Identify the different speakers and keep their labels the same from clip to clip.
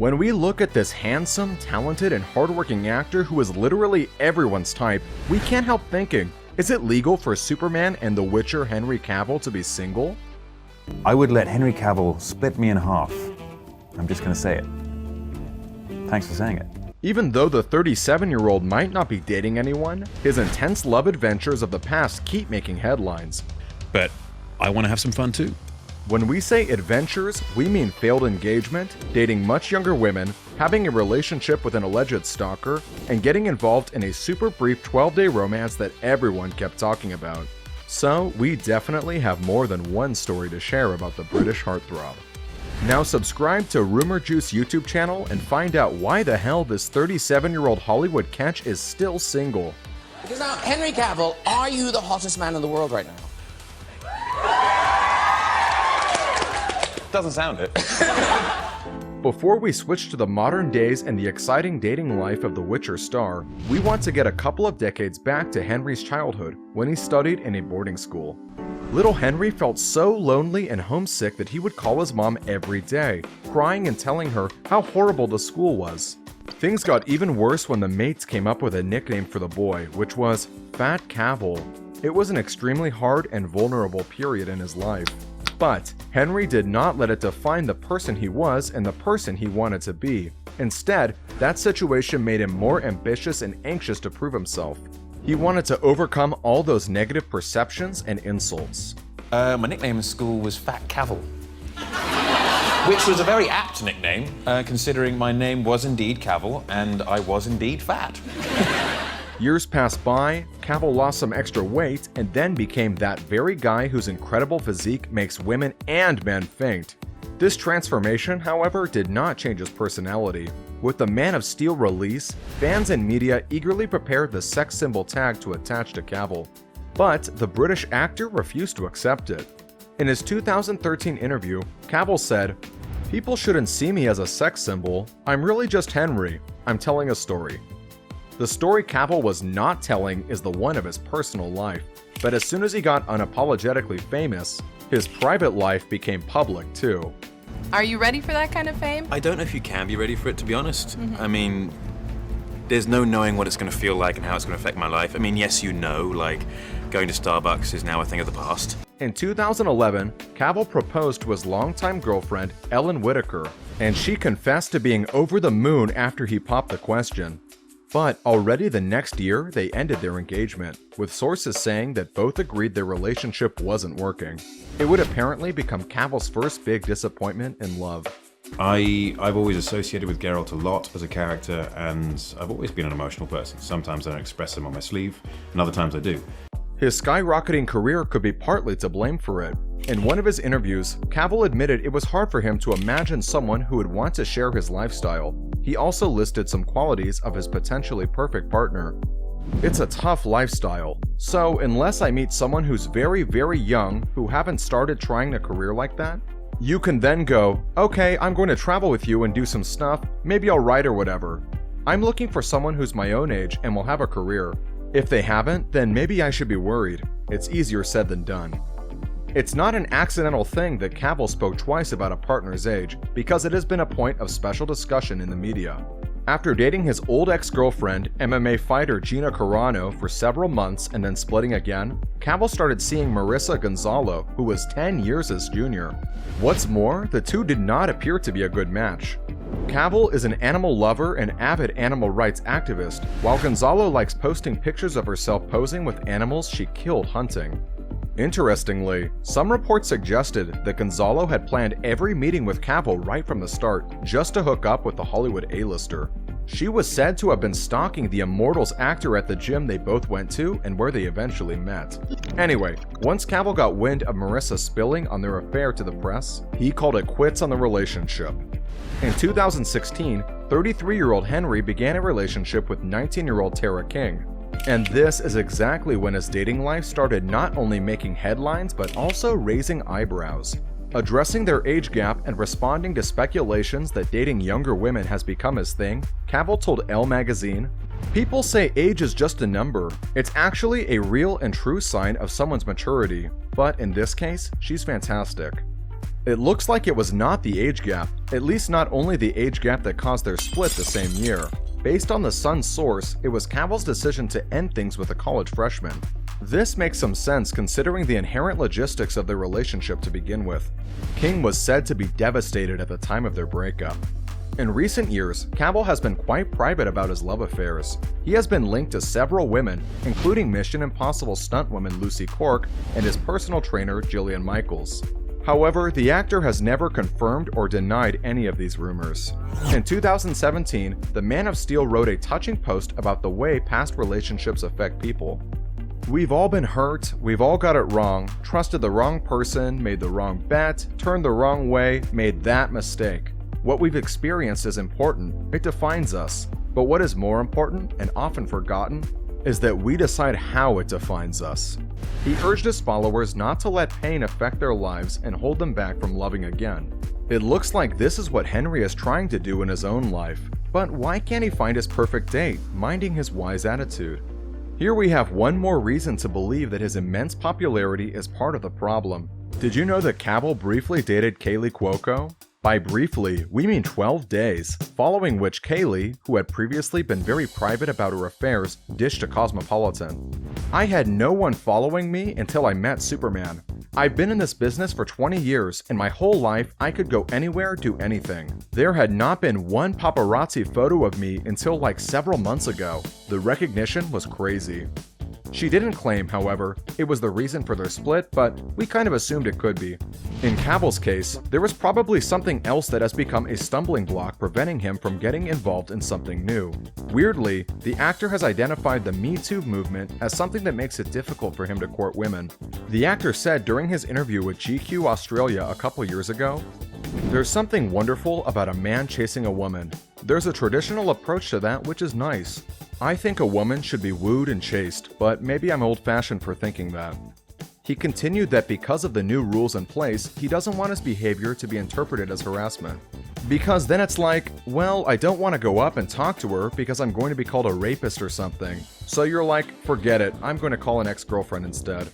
Speaker 1: When we look at this handsome, talented, and hardworking actor who is literally everyone's type, we can't help thinking, is it legal for Superman and the Witcher Henry Cavill to be single?
Speaker 2: I would let Henry Cavill split me in half. I'm just gonna say it. Thanks for saying it.
Speaker 1: Even though the 37-year-old might not be dating anyone, his intense love adventures of the past keep making headlines.
Speaker 3: But I want to have some fun too.
Speaker 1: When we say adventures, we mean failed engagement, dating much younger women, having a relationship with an alleged stalker, and getting involved in a super brief 12-day romance that everyone kept talking about. So, we definitely have more than one story to share about the British heartthrob. Now subscribe to Rumour Juice YouTube channel and find out why the hell this 37-year-old Hollywood catch is still single.
Speaker 4: Because now, Henry Cavill, are you the hottest man in the world right now?
Speaker 2: Doesn't sound it.
Speaker 1: Before we switch to the modern days and the exciting dating life of the Witcher star, we want to get a couple of decades back to Henry's childhood when he studied in a boarding school. Little Henry felt so lonely and homesick that he would call his mom every day, crying and telling her how horrible the school was. Things got even worse when the mates came up with a nickname for the boy, which was Fat Cavill. It was an extremely hard and vulnerable period in his life. But Henry did not let it define the person he was and the person he wanted to be. Instead, that situation made him more ambitious and anxious to prove himself. He wanted to overcome all those negative perceptions and insults.
Speaker 2: My nickname in school was Fat Cavill, which was a very apt nickname, considering my name was indeed Cavill and I was indeed fat.
Speaker 1: Years passed by, Cavill lost some extra weight, and then became that very guy whose incredible physique makes women and men faint. This transformation, however, did not change his personality. With the Man of Steel release, fans and media eagerly prepared the sex symbol tag to attach to Cavill. But the British actor refused to accept it. In his 2013 interview, Cavill said, "People shouldn't see me as a sex symbol. I'm really just Henry. I'm telling a story." The story Cavill was not telling is the one of his personal life, but as soon as he got unapologetically famous, his private life became public too.
Speaker 5: Are you ready for that kind of fame?
Speaker 6: I don't know if you can be ready for it, to be honest. I mean, there's no knowing what it's going to feel like and how it's going to affect my life. I mean, yes, you know, like, going to Starbucks is now a thing of the past.
Speaker 1: In 2011, Cavill proposed to his longtime girlfriend, Ellen Whitaker, and she confessed to being over the moon after he popped the question. But already the next year, they ended their engagement, with sources saying that both agreed their relationship wasn't working. It would apparently become Cavill's first big disappointment in love.
Speaker 3: I've always associated with Geralt a lot as a character, and I've always been an emotional person. Sometimes I don't express them on my sleeve, and other times I do.
Speaker 1: His skyrocketing career could be partly to blame for it. In one of his interviews, Cavill admitted it was hard for him to imagine someone who would want to share his lifestyle. He also listed some qualities of his potentially perfect partner. It's a tough lifestyle, so unless I meet someone who's very, very young who haven't started trying a career like that, you can then go, okay, I'm going to travel with you and do some stuff, maybe I'll write or whatever. I'm looking for someone who's my own age and will have a career. If they haven't, then maybe I should be worried. It's easier said than done. It's not an accidental thing that Cavill spoke twice about a partner's age, because it has been a point of special discussion in the media. After dating his old ex-girlfriend, MMA fighter Gina Carano, for several months and then splitting again, Cavill started seeing Marissa Gonzalo, who was 10 years his junior. What's more, the two did not appear to be a good match. Cavill is an animal lover and avid animal rights activist, while Gonzalo likes posting pictures of herself posing with animals she killed hunting. Interestingly, some reports suggested that Gonzalo had planned every meeting with Cavill right from the start, just to hook up with the Hollywood A-lister. She was said to have been stalking the Immortals actor at the gym they both went to and where they eventually met. Anyway, once Cavill got wind of Marissa spilling on their affair to the press, he called it quits on the relationship. In 2016, 33-year-old Henry began a relationship with 19-year-old Tara King. And this is exactly when his dating life started not only making headlines but also raising eyebrows. Addressing their age gap and responding to speculations that dating younger women has become his thing, Cavill told Elle magazine, "People say age is just a number. It's actually a real and true sign of someone's maturity. But in this case, she's fantastic." It looks like it was not the age gap, at least not only the age gap that caused their split the same year. Based on the Sun's source, it was Cavill's decision to end things with a college freshman. This makes some sense considering the inherent logistics of their relationship to begin with. King was said to be devastated at the time of their breakup. In recent years, Cavill has been quite private about his love affairs. He has been linked to several women, including Mission Impossible stuntwoman Lucy Cork and his personal trainer Jillian Michaels. However, the actor has never confirmed or denied any of these rumors. In 2017, the Man of Steel wrote a touching post about the way past relationships affect people. "We've all been hurt, we've all got it wrong, trusted the wrong person, made the wrong bet, turned the wrong way, made that mistake. What we've experienced is important, it defines us. But what is more important, and often forgotten, is that we decide how it defines us." He urged his followers not to let pain affect their lives and hold them back from loving again. It looks like this is what Henry is trying to do in his own life. But why can't he find his perfect date, minding his wise attitude? Here we have one more reason to believe that his immense popularity is part of the problem. Did you know that Cavill briefly dated Kaylee Cuoco? By briefly, we mean 12 days, following which Kaylee, who had previously been very private about her affairs, dished to Cosmopolitan. "I had no one following me until I met Superman. I've been in this business for 20 years, and my whole life I could go anywhere, do anything. There had not been one paparazzi photo of me until like several months ago. The recognition was crazy." She didn't claim, however, it was the reason for their split, but we kind of assumed it could be. In Cavill's case, there was probably something else that has become a stumbling block preventing him from getting involved in something new. Weirdly, the actor has identified the Me Too movement as something that makes it difficult for him to court women. The actor said during his interview with GQ Australia a couple years ago, "There's something wonderful about a man chasing a woman. There's a traditional approach to that which is nice. I think a woman should be wooed and chased, but maybe I'm old-fashioned for thinking that." He continued that because of the new rules in place, he doesn't want his behavior to be interpreted as harassment. Because then it's like, well, I don't want to go up and talk to her because I'm going to be called a rapist or something. So you're like, forget it, I'm going to call an ex-girlfriend instead.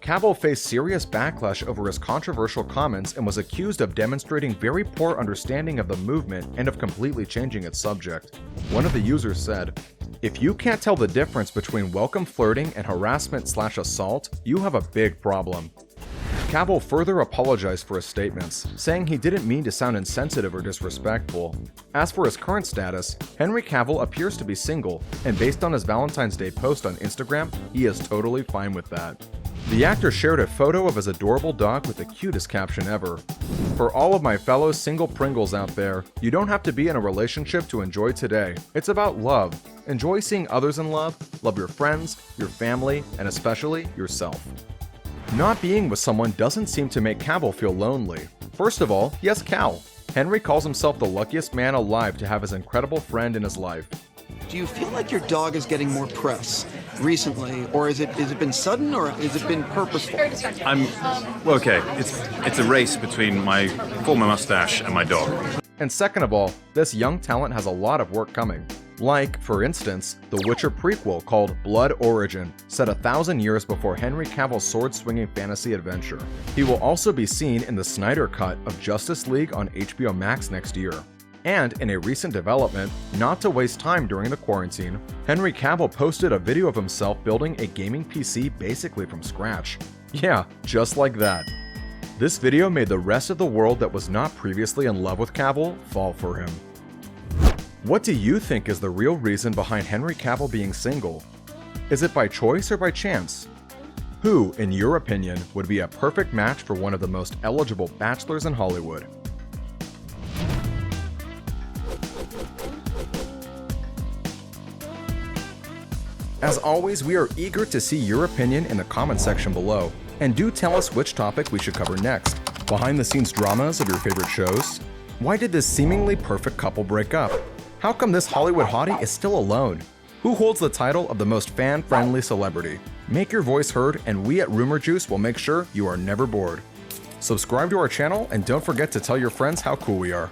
Speaker 1: Cavill faced serious backlash over his controversial comments and was accused of demonstrating very poor understanding of the movement and of completely changing its subject. One of the users said, "If you can't tell the difference between welcome flirting and harassment/assault, you have a big problem." Cavill further apologized for his statements, saying he didn't mean to sound insensitive or disrespectful. As for his current status, Henry Cavill appears to be single, and based on his Valentine's Day post on Instagram, he is totally fine with that. The actor shared a photo of his adorable dog with the cutest caption ever. "For all of my fellow single Pringles out there, you don't have to be in a relationship to enjoy today. It's about love. Enjoy seeing others in love, love your friends, your family, and especially yourself." Not being with someone doesn't seem to make Cavill feel lonely. First of all, he has Cal. Henry calls himself the luckiest man alive to have his incredible friend in his life.
Speaker 7: Do you feel like your dog is getting more press recently, or has it been sudden, or has it been purposeful?
Speaker 6: Well, okay, it's a race between my former mustache and my dog.
Speaker 1: And second of all, this young talent has a lot of work coming. Like, for instance, the Witcher prequel called Blood Origin, set 1,000 years before Henry Cavill's sword-swinging fantasy adventure. He will also be seen in the Snyder Cut of Justice League on HBO Max next year. And in a recent development, not to waste time during the quarantine, Henry Cavill posted a video of himself building a gaming PC basically from scratch. Yeah, just like that. This video made the rest of the world that was not previously in love with Cavill fall for him. What do you think is the real reason behind Henry Cavill being single? Is it by choice or by chance? Who, in your opinion, would be a perfect match for one of the most eligible bachelors in Hollywood? As always, we are eager to see your opinion in the comment section below, and do tell us which topic we should cover next. Behind the scenes dramas of your favorite shows? Why did this seemingly perfect couple break up? How come this Hollywood hottie is still alone? Who holds the title of the most fan-friendly celebrity? Make your voice heard, and we at Rumour Juice will make sure you are never bored. Subscribe to our channel, and don't forget to tell your friends how cool we are.